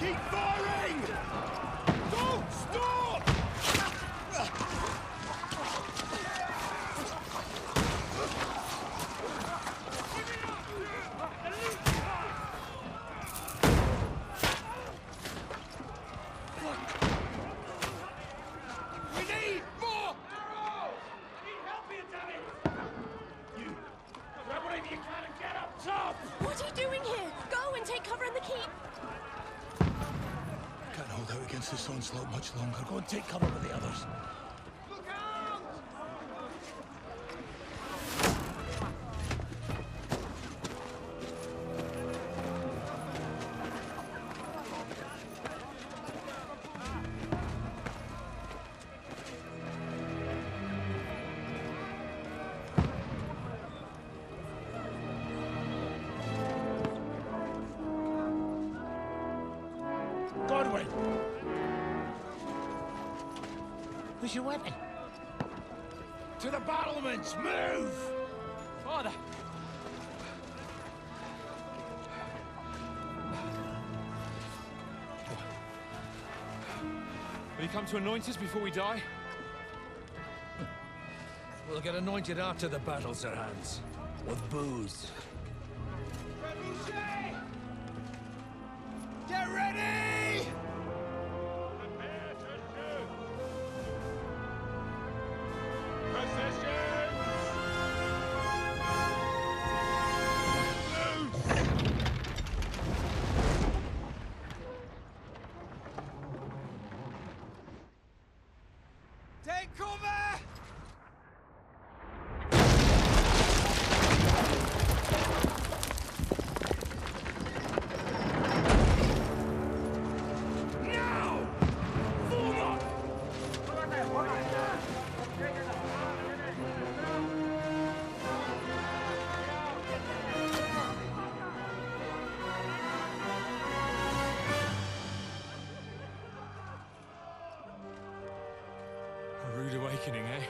Keep firing! Don't stop! We need more arrows! I need help here, damn it! You grab whatever you can and get up top! What are you doing here? Go and take cover in the keep. Can't hold out against this onslaught much longer. Go and take cover with the others. Look out! Godwin! Where's your weapon? To the battlements! Move! Father! Will you come to anoint us before we die? We'll get anointed after the battle, Sir Hans. With booze. Get ready! Prepare to shoot! Positions! Take cover! A rude awakening, eh?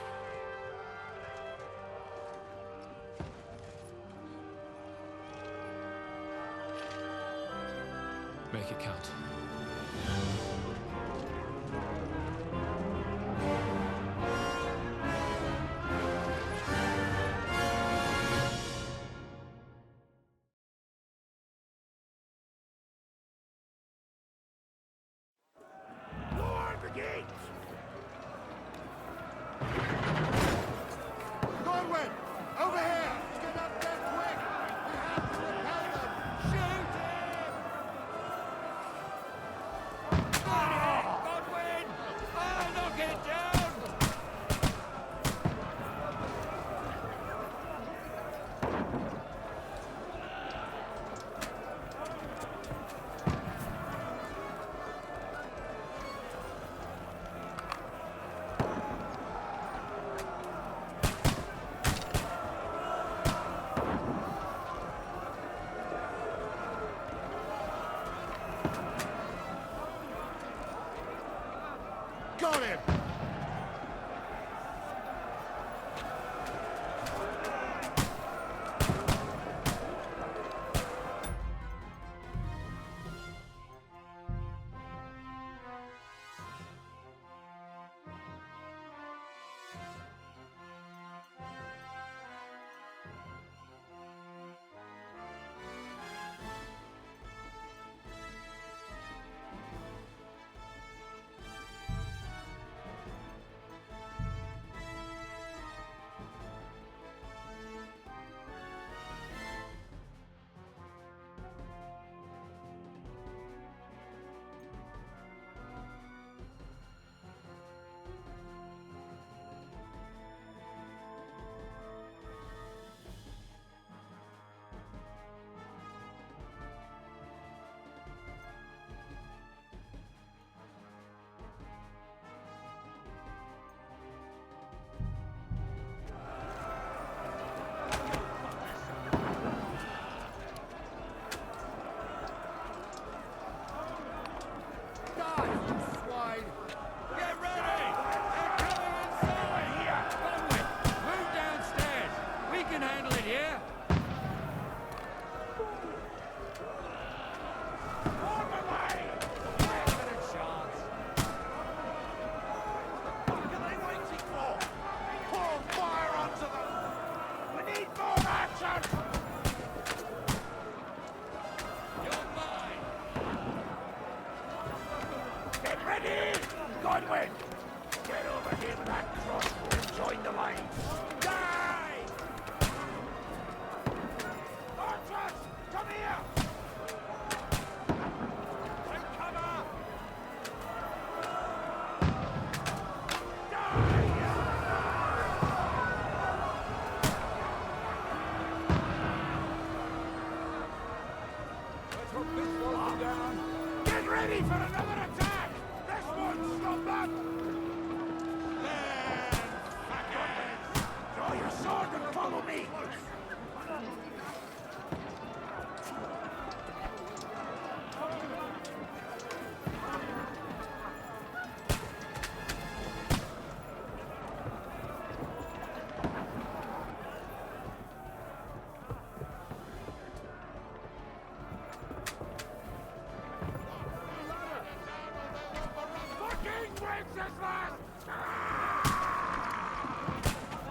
Make it count. Lower the gate! Godwin! Over here! Get up there quick! We have to repel them! Shoot him! Godwin! Ah, knock it down! Got him! Onward! Get over here with that crossbow and join the line! Die! Archers! Come here! Take cover! Get ready for another attack! This one's not bad! Draw your sword and follow me!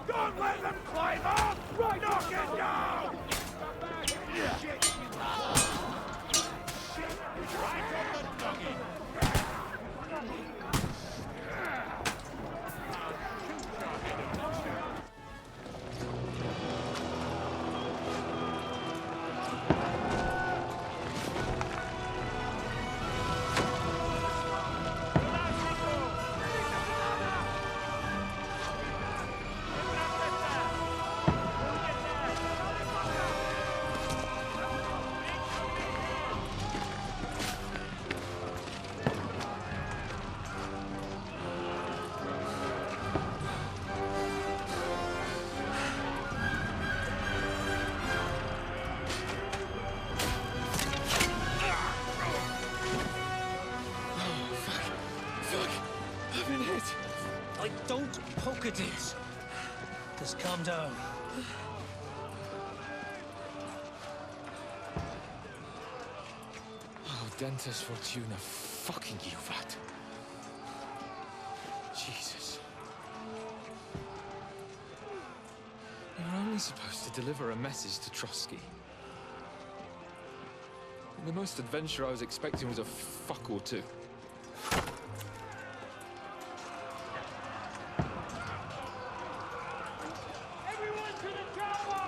Don't let them climb up! Right, knock it down! Shit! Shit! Right on the doggy! I've been hit. Don't poke at it. Just calm down. Oh, Dentes Fortuna, fucking you, Vat. Jesus. You're only supposed to deliver a message to Trotsky. And the most adventure I was expecting was a fuck or two. Everyone to the tower!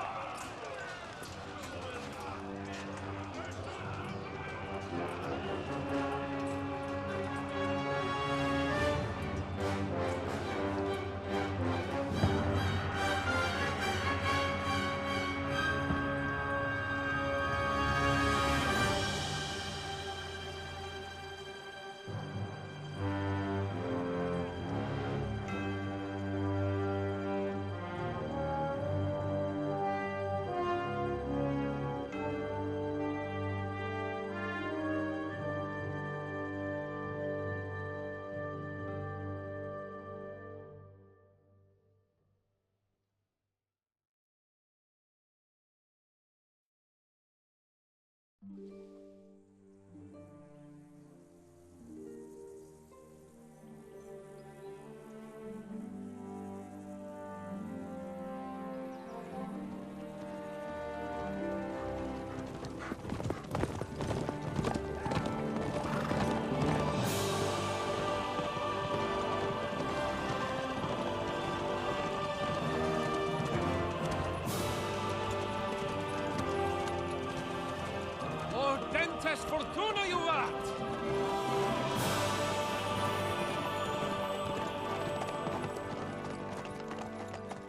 Dentes Fortuna, you vat!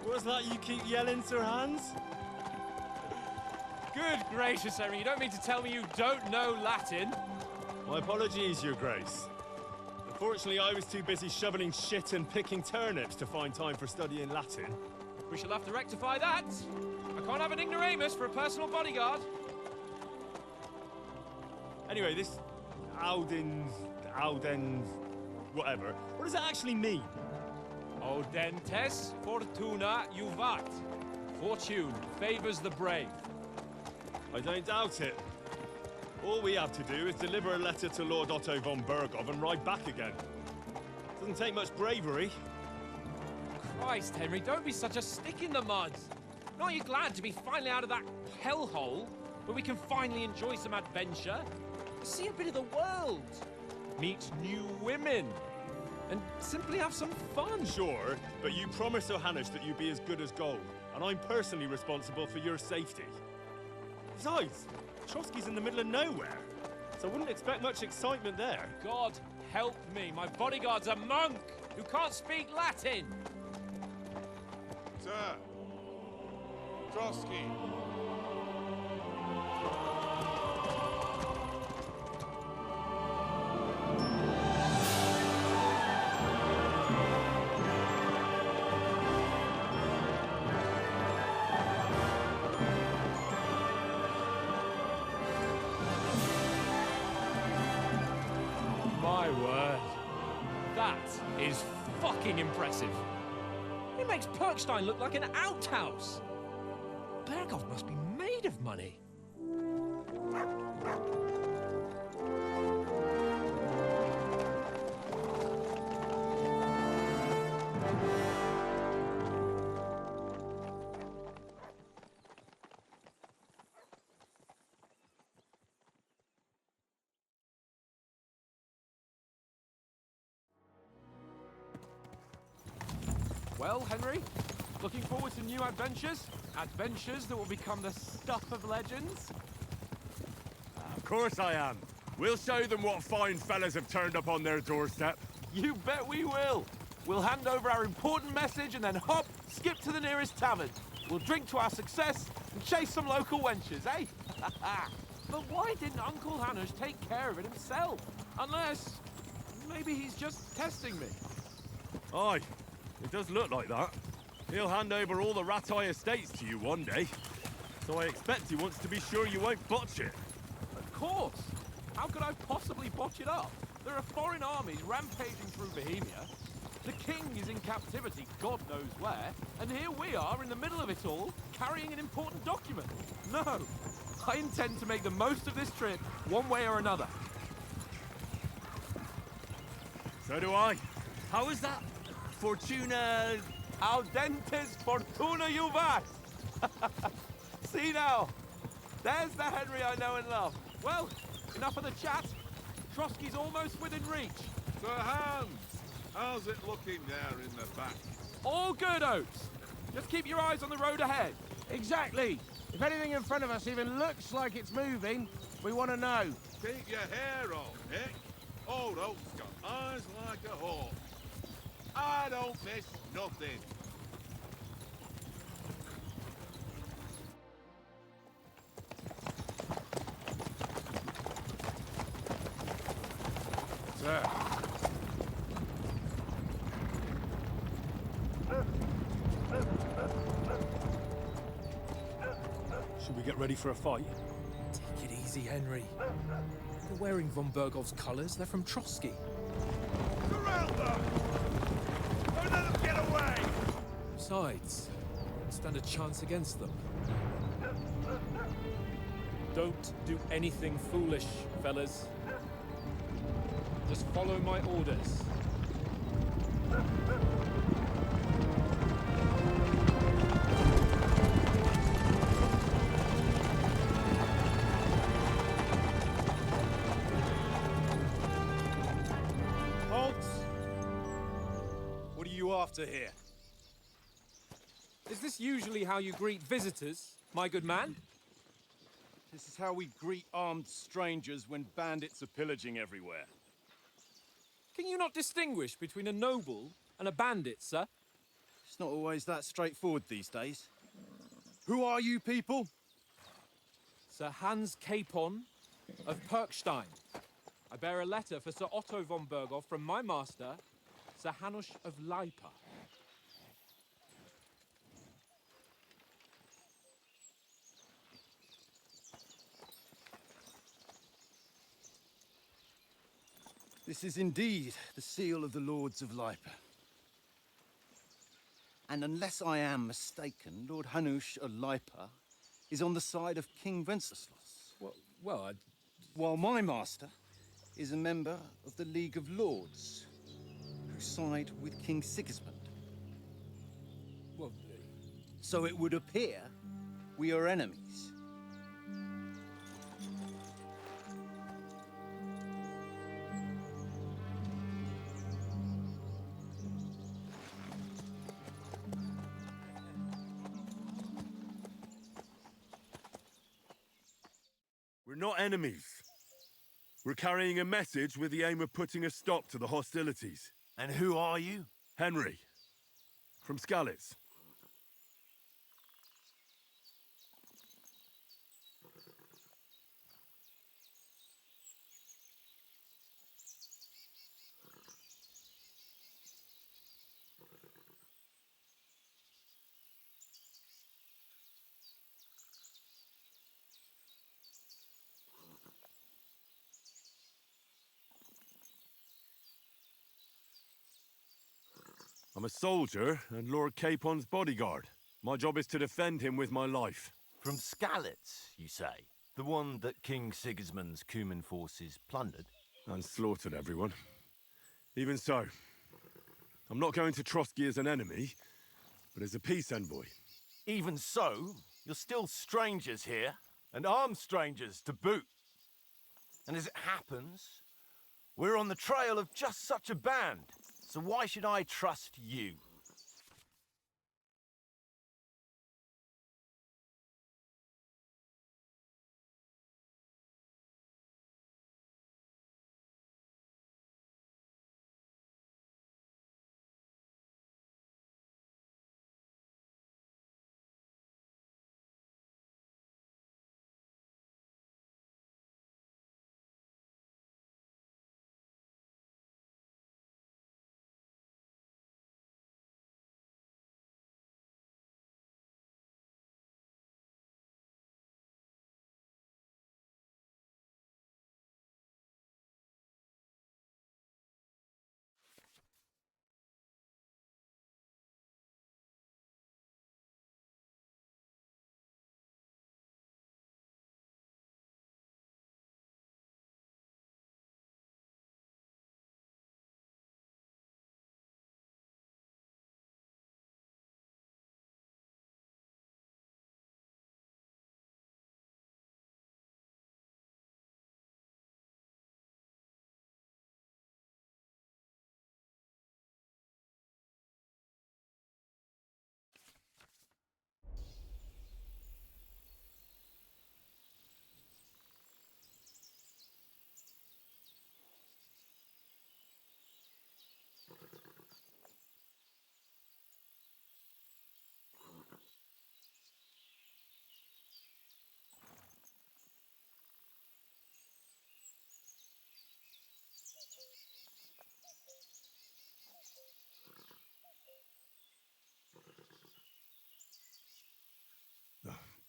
What's that you keep yelling, Sir Hans? Good gracious, Henry, you don't mean to tell me you don't know Latin? My apologies, Your Grace. Unfortunately, I was too busy shoveling shit and picking turnips to find time for studying Latin. We shall have to rectify that. I can't have an ignoramus for a personal bodyguard. Anyway, this Audens, whatever. What does that actually mean? O Dentes Fortuna Juvat. Fortune favors the brave. I don't doubt it. All we have to do is deliver a letter to Lord Otto von Bergov and ride back again. Doesn't take much bravery. Christ, Henry, don't be such a stick in the mud. Aren't you glad to be finally out of that hellhole where we can finally enjoy some adventure? See a bit of the world. Meet new women. and simply have some fun. Sure, but you promised Johannes that you'd be as good as gold, and I'm personally responsible for your safety. Besides, Trotsky's in the middle of nowhere, so I wouldn't expect much excitement there. God help me, my bodyguard's a monk who can't speak Latin. Sir! Trotsky! My word. That is fucking impressive. It makes Perkstein look like an outhouse. Berghoff must be made of money. Well, Henry, looking forward to new adventures? Adventures that will become the stuff of legends? Of course I am. We'll show them what fine fellas have turned up on their doorstep. You bet we will. We'll hand over our important message and then hop, skip to the nearest tavern. We'll drink to our success and chase some local wenches, eh? But why didn't Uncle Hanush take care of it himself? Unless, maybe he's just testing me. Aye, it does look like that. He'll hand over all the Ratai estates to you one day. So I expect he wants to be sure you won't botch it. Of course. How could I possibly botch it up? There are foreign armies rampaging through Bohemia. The king is in captivity, God knows where. And here we are in the middle of it all, carrying an important document. No, I intend to make the most of this trip, one way or another. So do I. How is that? Fortuna... Audentes fortuna juvat! See now, there's the Henry I know and love. Well, enough of the chat. Trotsky's almost within reach. Sir Hans! How's it looking there in the back? All good, Oates. Just keep your eyes on the road ahead. Exactly. If anything in front of us even looks like it's moving, we want to know. Keep your hair on, Nick. Old Oak's got eyes like a hawk. I don't miss nothing. Sir. Should we get ready for a fight? Take it easy, Henry. They're wearing von Berghoff's colours. They're from Trotsky. Surround them! Don't let them get away! Besides, we don't stand a chance against them. Don't do anything foolish, fellas. Just follow my orders. Halt! What are you after here? Is this usually how you greet visitors, my good man? This is how we greet armed strangers when bandits are pillaging everywhere. Can you not distinguish between a noble and a bandit, sir? It's not always that straightforward these days. Who are you people? Sir Hans Capon of Perkstein. I bear a letter for Sir Otto von Berghoff from my master, Sir Hanush of Lipa. This is indeed the seal of the Lords of Lipa. And unless I am mistaken, Lord Hanush of Lipa is on the side of King Wenceslas. Well, While my master is a member of the League of Lords, who side with King Sigismund. well, So it would appear we are enemies. We're not enemies. We're carrying a message with the aim of putting a stop to the hostilities. And who are you? Henry, from Skalitz. I'm a soldier and Lord Capon's bodyguard. My job is to defend him with my life. From Skalitz, you say? The one that King Sigismund's Cuman forces plundered? And slaughtered everyone. Even so, I'm not going to Trotsky as an enemy, but as a peace envoy. Even so, you're still strangers here, and armed strangers to boot. And as it happens, we're on the trail of just such a band. So why should I trust you?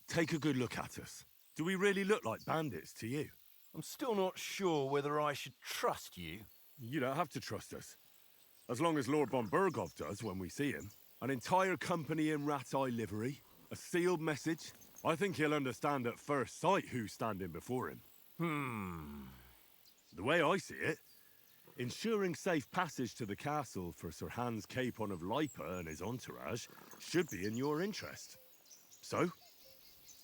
Take a good look at us. Do we really look like bandits to you? I'm still not sure whether I should trust you. You don't have to trust us. As long as Lord von Burgov does when we see him. An entire company in rat-eye livery, a sealed message. I think he'll understand at first sight who's standing before him. The way I see it, ensuring safe passage to the castle for Sir Hans Capon of Lipa and his entourage should be in your interest. So?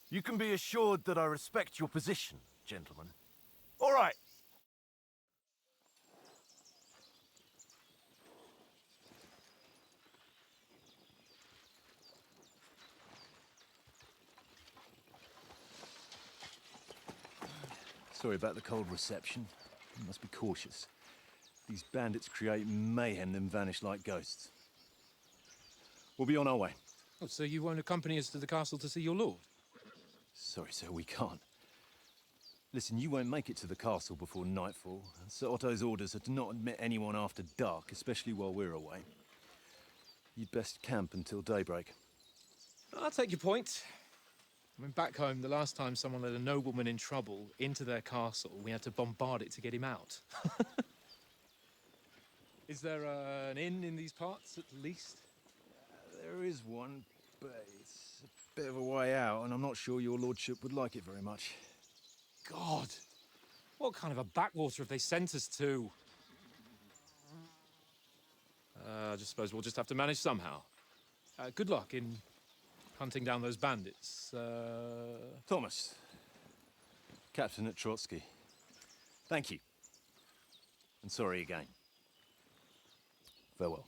You can be assured that I respect your position, gentlemen. All right. Sorry about the cold reception. You must be cautious. These bandits create mayhem, then vanish like ghosts. We'll be on our way. Oh, so you won't accompany us to the castle to see your lord? Sorry, sir, we can't. Listen, you won't make it to the castle before nightfall. Sir Otto's orders are to not admit anyone after dark, especially while we're away. You'd best camp until daybreak. I'll take your point. I mean, back home, the last time someone let a nobleman in trouble into their castle, we had to bombard it to get him out. Is there an inn in these parts, at least? There is one, but it's a bit of a way out, and I'm not sure your lordship would like it very much. God! What kind of a backwater have they sent us to? I just suppose we'll just have to manage somehow. Good luck in hunting down those bandits. Thomas, captain at Trotsky. Thank you. And sorry again. Farewell.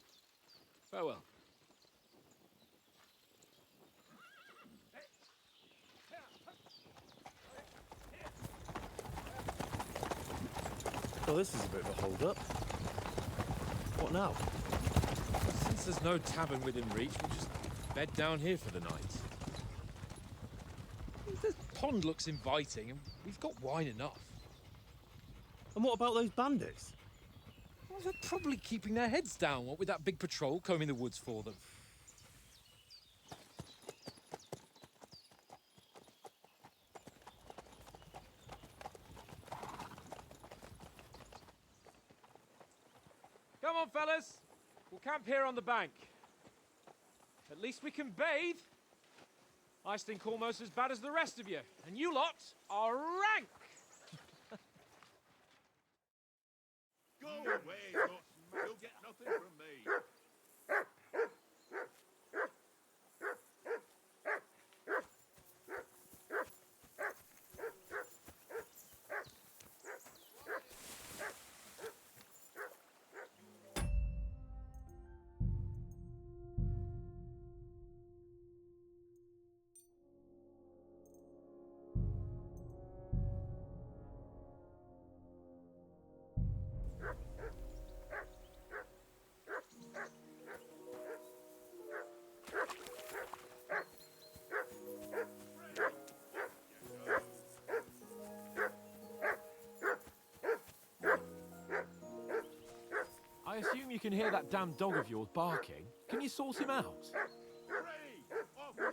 Farewell. Well, this is a bit of a hold-up. What now? Since there's no tavern within reach, we'll just bed down here for the night. The pond looks inviting, and we've got wine enough. And what about those bandits? Well, they're probably keeping their heads down, what with that big patrol combing the woods for them. Come on, fellas. We'll camp here on the bank. At least we can bathe. I stink almost as bad as the rest of you, and you lot are rank! Go away, Dutchman. You'll get nothing from me. I assume you can hear that damn dog of yours barking. Can you sort him out? Free! Off you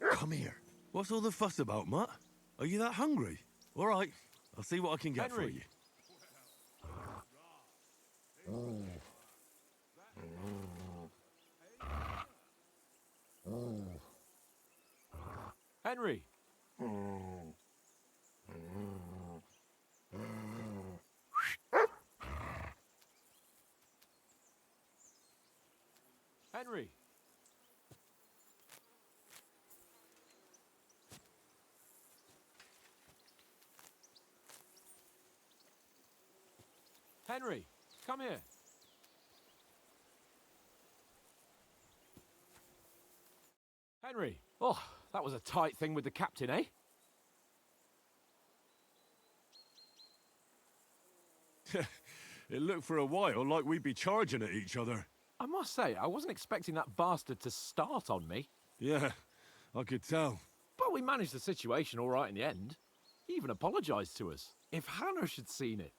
go. Come here. What's all the fuss about, Mutt? Are you that hungry? All right, I'll see what I can get for Henry. you. Henry! Henry! Henry, come here. Henry! Oh, that was a tight thing with the captain, eh? It looked for a while like we'd be charging at each other. I must say, I wasn't expecting that bastard to start on me. Yeah, I could tell. But we managed the situation all right in the end. He even apologised to us. If Hannah had seen it.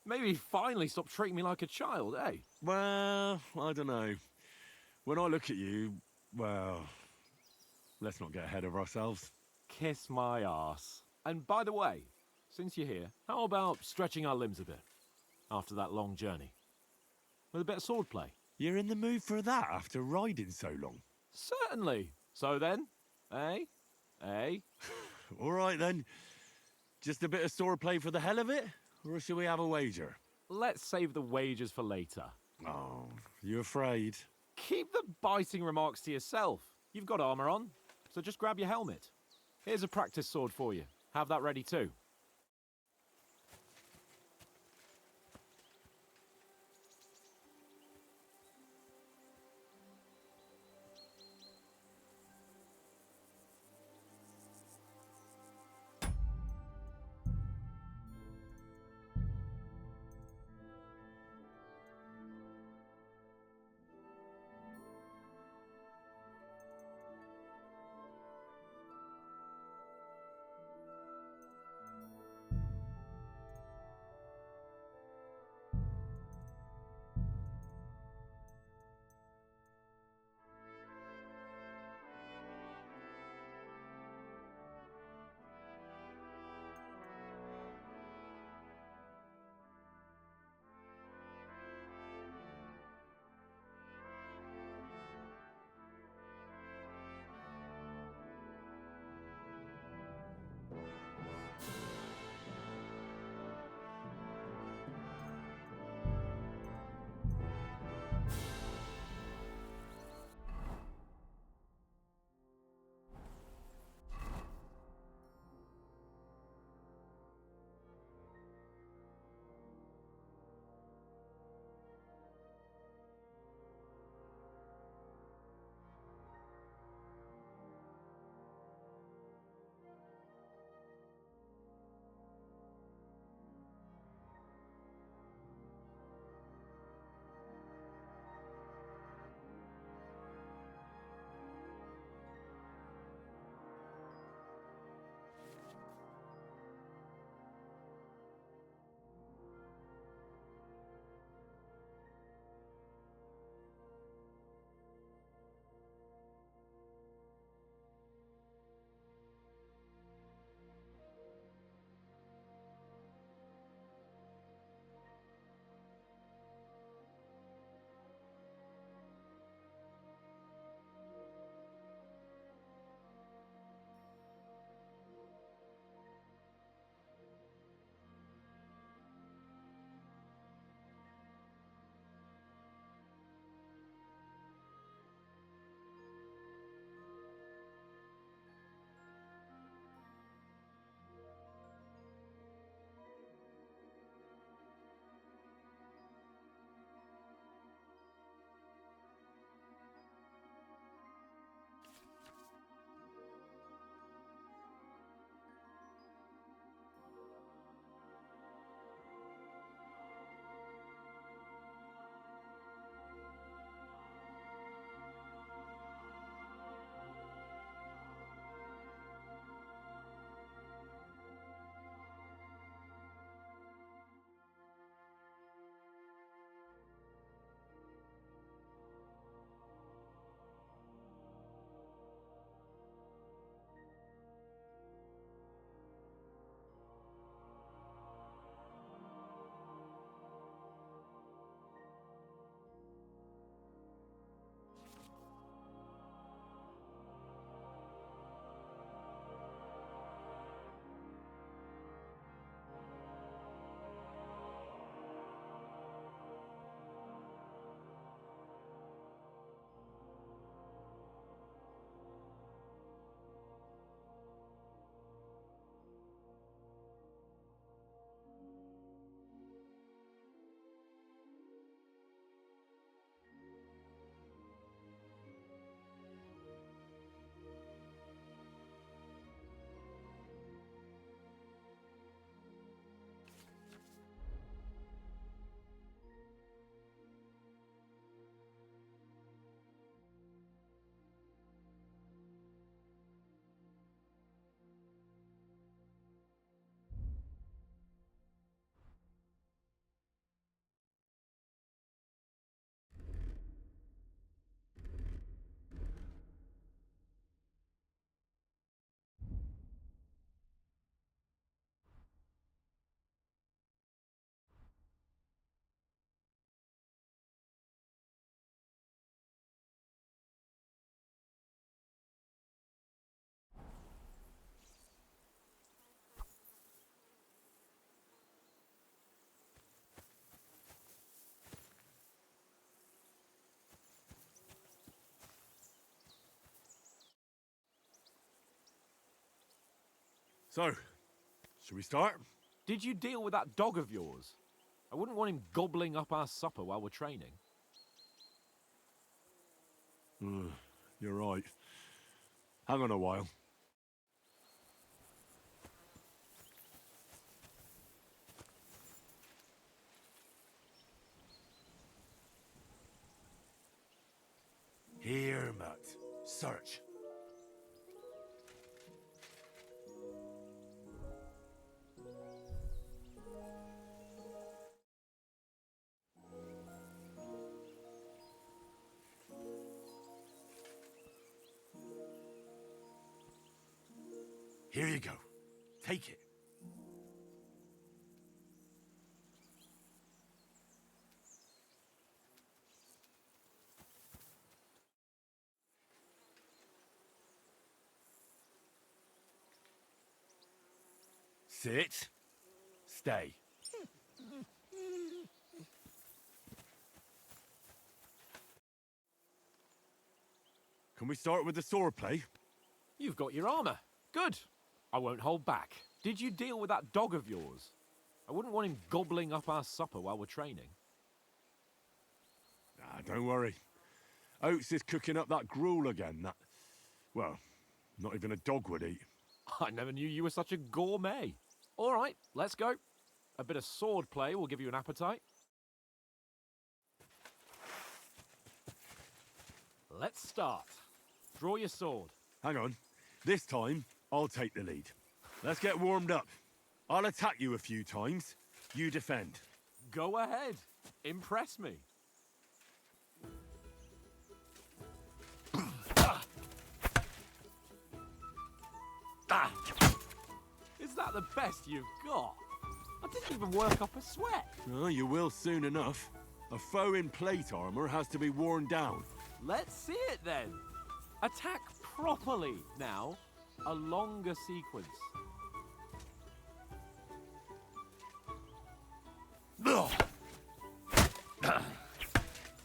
Maybe he finally stopped treating me like a child, eh? Well, I don't know. When I look at you, well, let's not get ahead of ourselves. Kiss my arse. And by the way, since you're here, how about stretching our limbs a bit? After that long journey. With a bit of swordplay. You're in the mood for that after riding so long? Certainly. So then, eh? Eh? All right then. Just a bit of swordplay for the hell of it? Or shall we have a wager? Let's save the wagers for later. Oh, you afraid? Keep the biting remarks to yourself. You've got armour on, so just grab your helmet. Here's a practice sword for you. Have that ready too. So, should we start? Did you deal with that dog of yours? I wouldn't want him gobbling up our supper while we're training. You're right. Hang on a while. Here, Mutt. Search. Here you go. Take it. Sit. Stay. Can we start with the sword play? You've got your armor. Good. I won't hold back. Did you deal with that dog of yours? I wouldn't want him gobbling up our supper while we're training. Don't worry. Oates is cooking up that gruel again. That, well, not even a dog would eat. I never knew you were such a gourmet. All right, let's go. A bit of sword play will give you an appetite. Let's start. Draw your sword. Hang on. This time, I'll take the lead. Let's get warmed up. I'll attack you a few times. You defend. Go ahead. Impress me. Is that the best you've got? I didn't even work up a sweat. Oh, you will soon enough. A foe in plate armor has to be worn down. Let's see it then. Attack properly now. A longer sequence.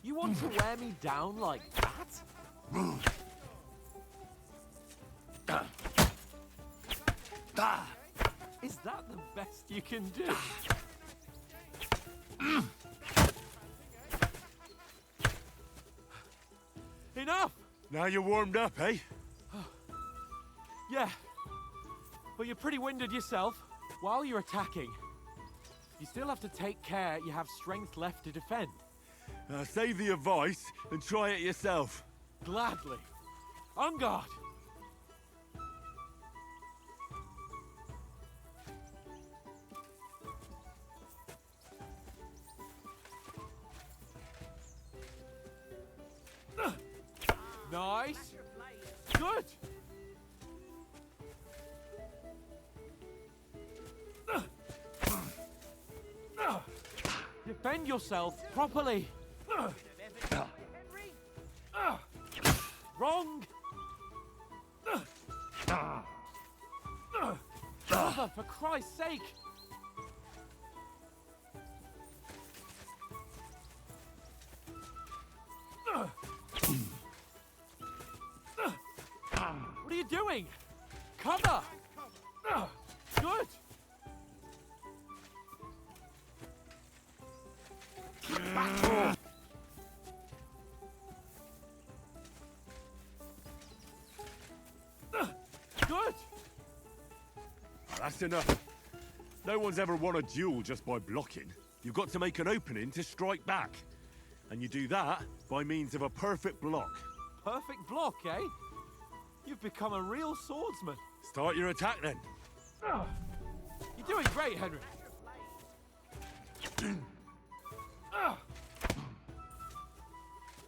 You want to wear me down like that? Is that the best you can do? Enough! Now you're warmed up, eh? Yeah, but you're pretty winded yourself. While you're attacking, you still have to take care you have strength left to defend. Save the advice and try it yourself. Gladly. On guard. Nice. Good. Defend yourself properly. Wrong. Brother, for Christ's sake. What are you doing? Cover! Good! Good! That's enough. No one's ever won a duel just by blocking. You've got to make an opening to strike back. And you do that by means of a perfect block. Perfect block, eh? You've become a real swordsman. Start your attack then. You're doing great, Henry.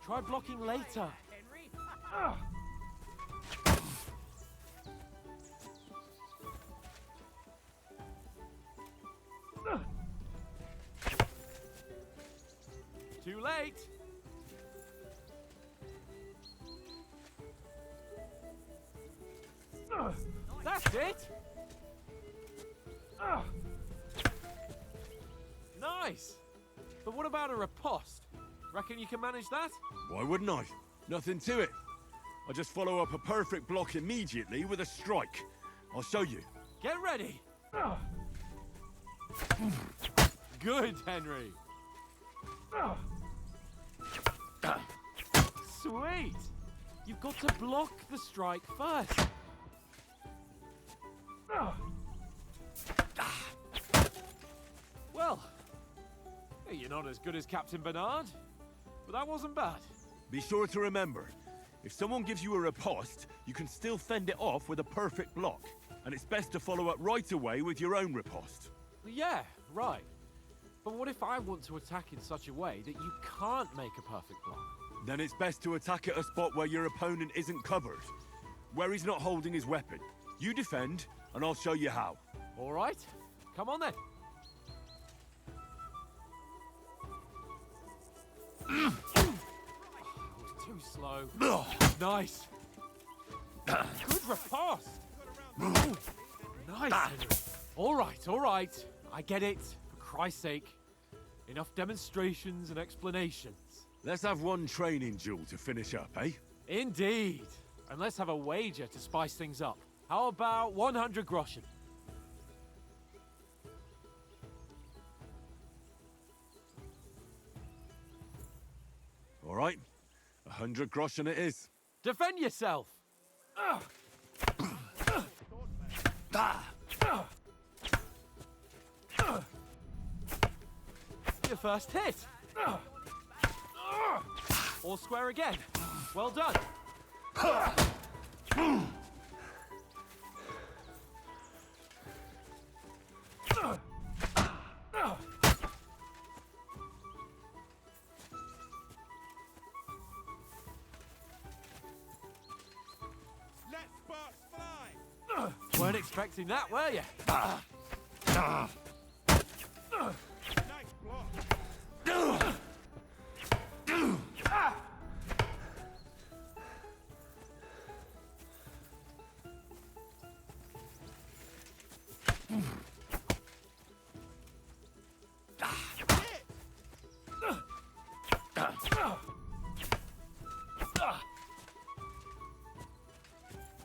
Try blocking later. Too late. That's it. Nice. But what about a riposte? Reckon you can manage that? Why wouldn't I? Nothing to it. I just follow up a perfect block immediately with a strike. I'll show you. Get ready. Good, Henry. Sweet. You've got to block the strike first. Well, you're not as good as Captain Bernard, but that wasn't bad. Be sure to remember, if someone gives you a riposte, you can still fend it off with a perfect block. And it's best to follow up right away with your own riposte. Yeah, right. But what if I want to attack in such a way that you can't make a perfect block? Then it's best to attack at a spot where your opponent isn't covered. Where he's not holding his weapon. You defend, and I'll show you how. All right. Come on then. I was too slow. Nice. Good riposte. Nice, Henry. All right. I get it. For Christ's sake. Enough demonstrations and explanations. Let's have one training duel to finish up, eh? Indeed. And let's have a wager to spice things up. How about 100 groschen? All right. 100 groschen it is. Defend yourself! Your first hit! All square again. Well done. Let sparks fly! Weren't expecting that, were you? Nice block!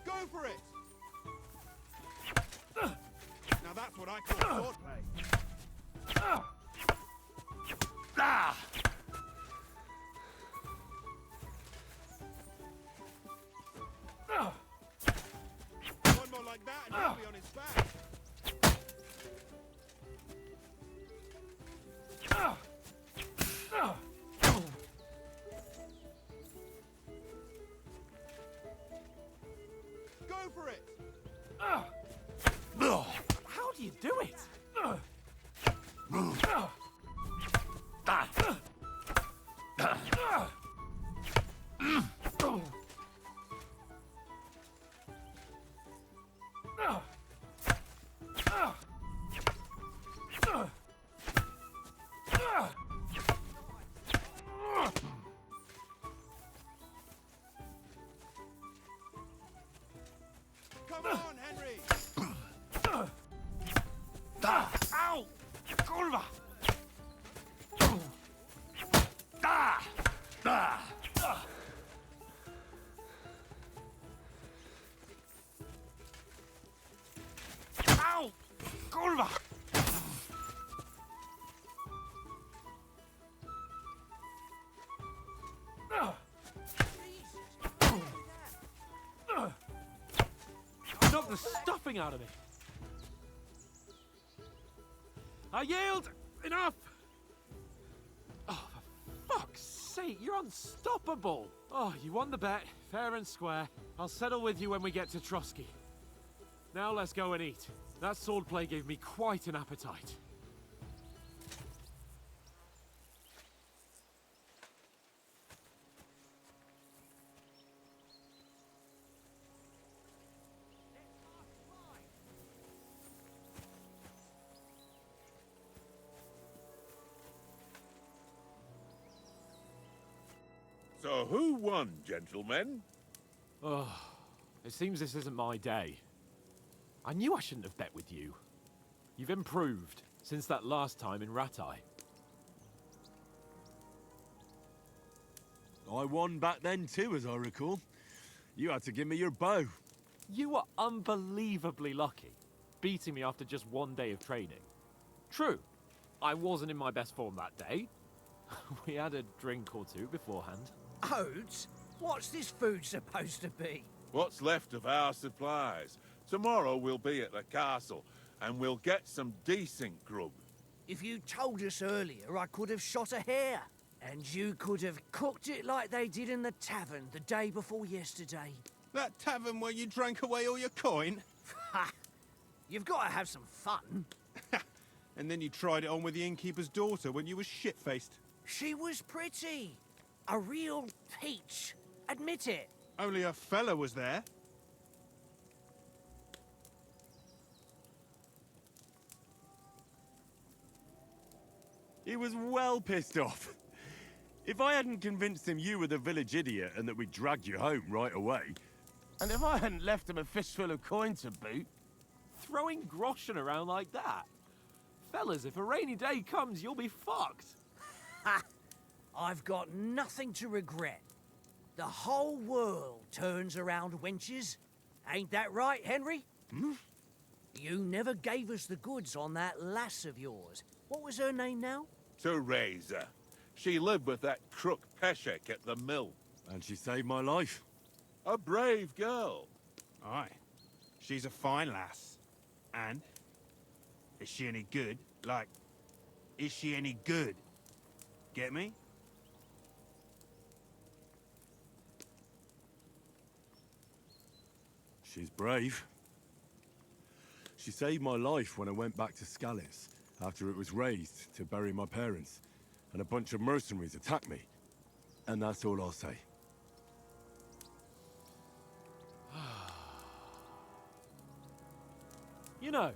Go for it! Now that's what I call swordplay. One more like that and he'll be on his back. Go for it! How do you do it? Come on, Henry! Ow! Kurwa! Ow! Kurwa! Knock the stuffing out of me. I yield! Enough! Oh, for fuck's sake, you're unstoppable! Oh, you won the bet, fair and square. I'll settle with you when we get to Trotsky. Now let's go and eat. That swordplay gave me quite an appetite. So who won, gentlemen? Oh, it seems this isn't my day. I knew I shouldn't have bet with you. You've improved since that last time in Ratai. I won back then too, as I recall. You had to give me your bow. You were unbelievably lucky. beating me after just one day of training. True, I wasn't in my best form that day. We had a drink or two beforehand. Oats? What's this food supposed to be? What's left of our supplies. Tomorrow we'll be at the castle, and we'll get some decent grub. If you told us earlier, I could have shot a hare. And you could have cooked it like they did in the tavern the day before yesterday. That tavern where you drank away all your coin? Ha! You've got to have some fun. And then you tried it on with the innkeeper's daughter when you were shit-faced. She was pretty. A real peach. Admit it. Only a fella was there. He was well pissed off. If I hadn't convinced him you were the village idiot and that we dragged you home right away... And if I hadn't left him a fistful of coin to boot... Throwing groschen around like that? Fellas, if a rainy day comes, you'll be fucked. Ha! I've got nothing to regret. The whole world turns around wenches. Ain't that right, Henry? Hmm? You never gave us the goods on that lass of yours. What was her name now? Teresa. She lived with that crook Peshek at the mill. And she saved my life. A brave girl. Aye. She's a fine lass. And? Is she any good? Like, is she any good? Get me? She's brave. She saved my life when I went back to Scallis after it was razed to bury my parents, and a bunch of mercenaries attacked me. And that's all I'll say. You know,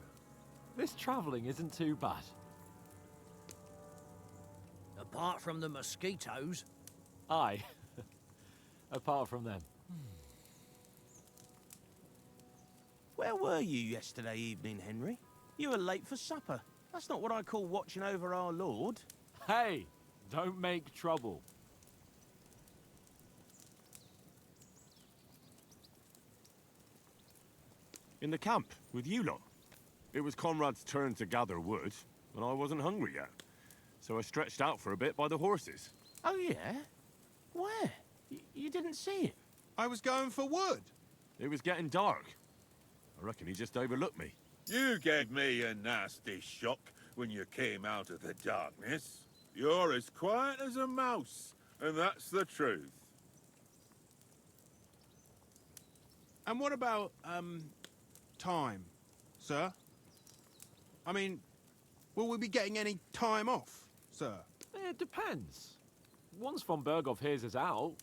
this travelling isn't too bad. Apart from the mosquitoes. Aye. Apart from them. Where were you yesterday evening, Henry? You were late for supper. That's not what I call watching over our lord. Hey, don't make trouble. In the camp, with you lot. It was Conrad's turn to gather wood, and I wasn't hungry yet. So I stretched out for a bit by the horses. Oh, yeah? Where? You didn't see him? I was going for wood. It was getting dark. I reckon he just overlooked me. You gave me a nasty shock when you came out of the darkness. You're as quiet as a mouse, and that's the truth. And what about, time, sir? I mean, will we be getting any time off, sir? It depends. Once von Berghoff hears us out,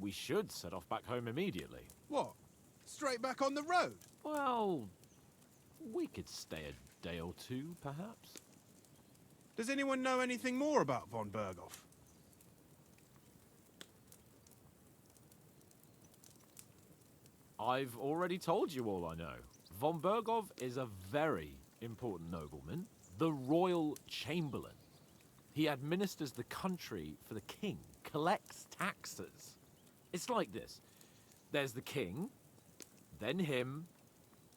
we should set off back home immediately. What? Straight back on the road? Well, we could stay a day or two, perhaps. Does anyone know anything more about von Berghoff? I've already told you all I know. Von Berghoff is a very important nobleman, the royal chamberlain. He administers the country for the king, collects taxes. It's like this. There's the king, then him,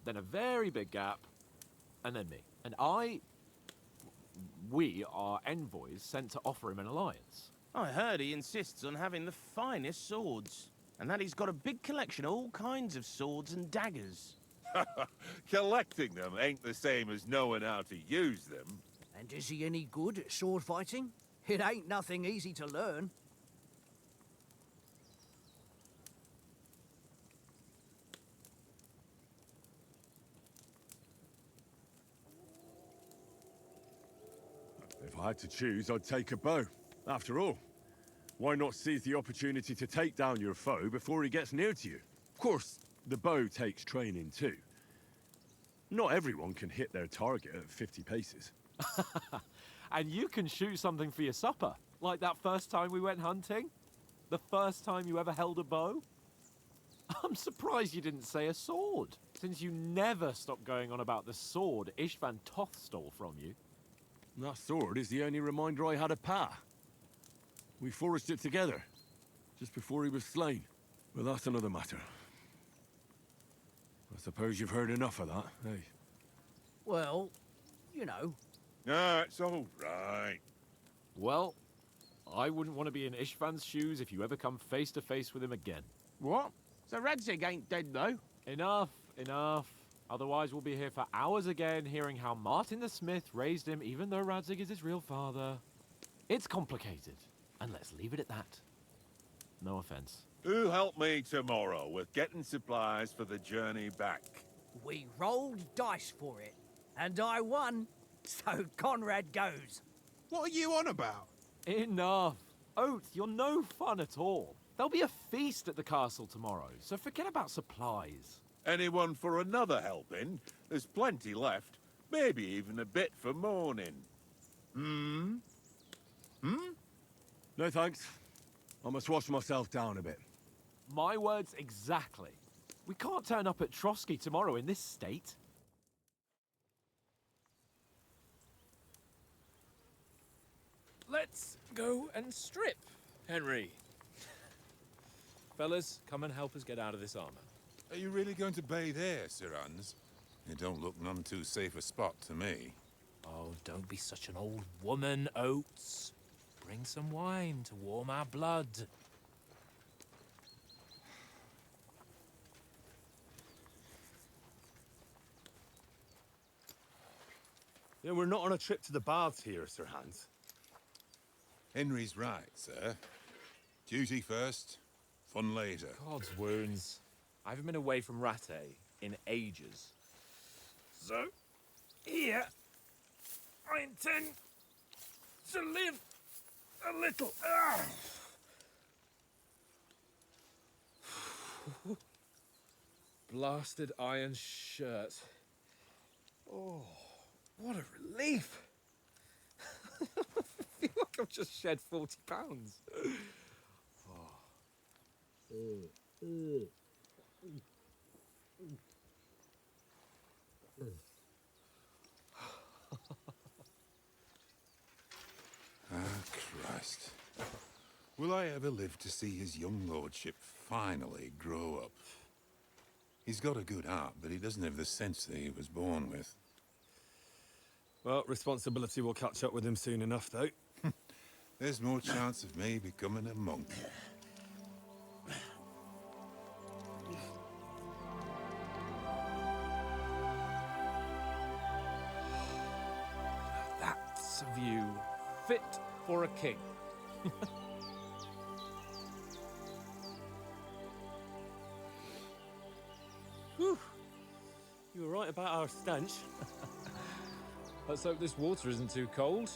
then a very big gap, and then me. And we are envoys sent to offer him an alliance. I heard he insists on having the finest swords, and that he's got a big collection of all kinds of swords and daggers. Collecting them ain't the same as knowing how to use them. And is he any good at sword fighting? It ain't nothing easy to learn. If I had to choose, I'd take a bow. After all, why not seize the opportunity to take down your foe before he gets near to you? Of course, the bow takes training too. Not everyone can hit their target at 50 paces. And you can shoot something for your supper, like that first time we went hunting? The first time you ever held a bow? I'm surprised you didn't say a sword, since you never stopped going on about the sword Ishvan Toth stole from you. That sword is the only reminder I had of Pa. We forged it together, just before he was slain. But that's another matter. I suppose you've heard enough of that, eh? Well, you know. No, it's all right. Well, I wouldn't want to be in Ishvan's shoes if you ever come face to face with him again. What? So Radzig ain't dead, though? Enough, enough. Otherwise, we'll be here for hours again, hearing how Martin the Smith raised him, even though Radzig is his real father. It's complicated, and let's leave it at that. No offense. Who helped me tomorrow with getting supplies for the journey back? We rolled dice for it, and I won, so Conrad goes. What are you on about? Enough. Oath, you're no fun at all. There'll be a feast at the castle tomorrow, so forget about supplies. Anyone for another helping? There's plenty left. Maybe even a bit for morning. Hmm? No thanks. I must wash myself down a bit. My words exactly. We can't turn up at Trotsky tomorrow in this state. Let's go and strip, Henry. Fellas, come and help us get out of this armor. Are you really going to bathe here, Sir Hans? It don't look none too safe a spot to me. Oh, don't be such an old woman, Oates. Bring some wine to warm our blood. Yeah, we're not on a trip to the baths here, Sir Hans. Henry's right, sir. Duty first, fun later. God's wounds. I haven't been away from Rattay in ages. So, here, I intend to live a little. Blasted iron shirt. Oh, what a relief. I feel like I've just shed 40 pounds. Ah, Christ. Will I ever live to see his young lordship finally grow up? He's got a good heart, but he doesn't have the sense that he was born with. Well, responsibility will catch up with him soon enough, though. There's more chance of me becoming a monk. That's a view fit for a king. Whew. You were right about our stench. Let's hope this water isn't too cold.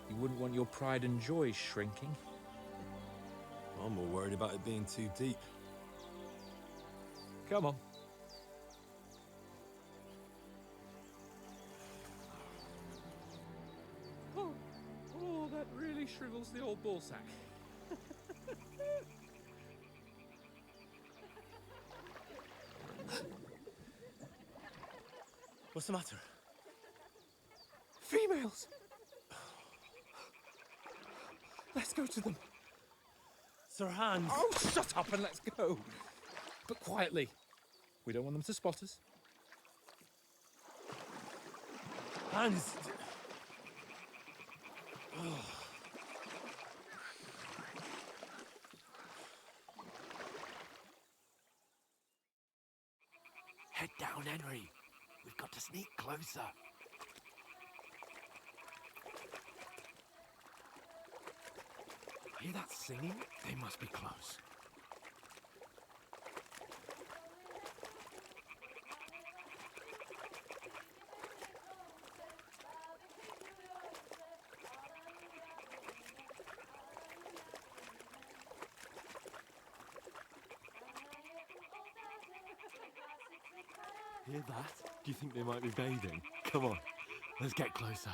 You wouldn't want your pride and joy shrinking. I'm more worried about it being too deep. Come on. Oh, that really shrivels the old ball sack. What's the matter? Females! Let's go to them. Sir Hans! Oh, shut up and let's go. But quietly. We don't want them to spot us. Hans! Head down, Henry. We've got to sneak closer. Hear that singing? They must be close. Hear that? Do you think they might be bathing? Come on, let's get closer.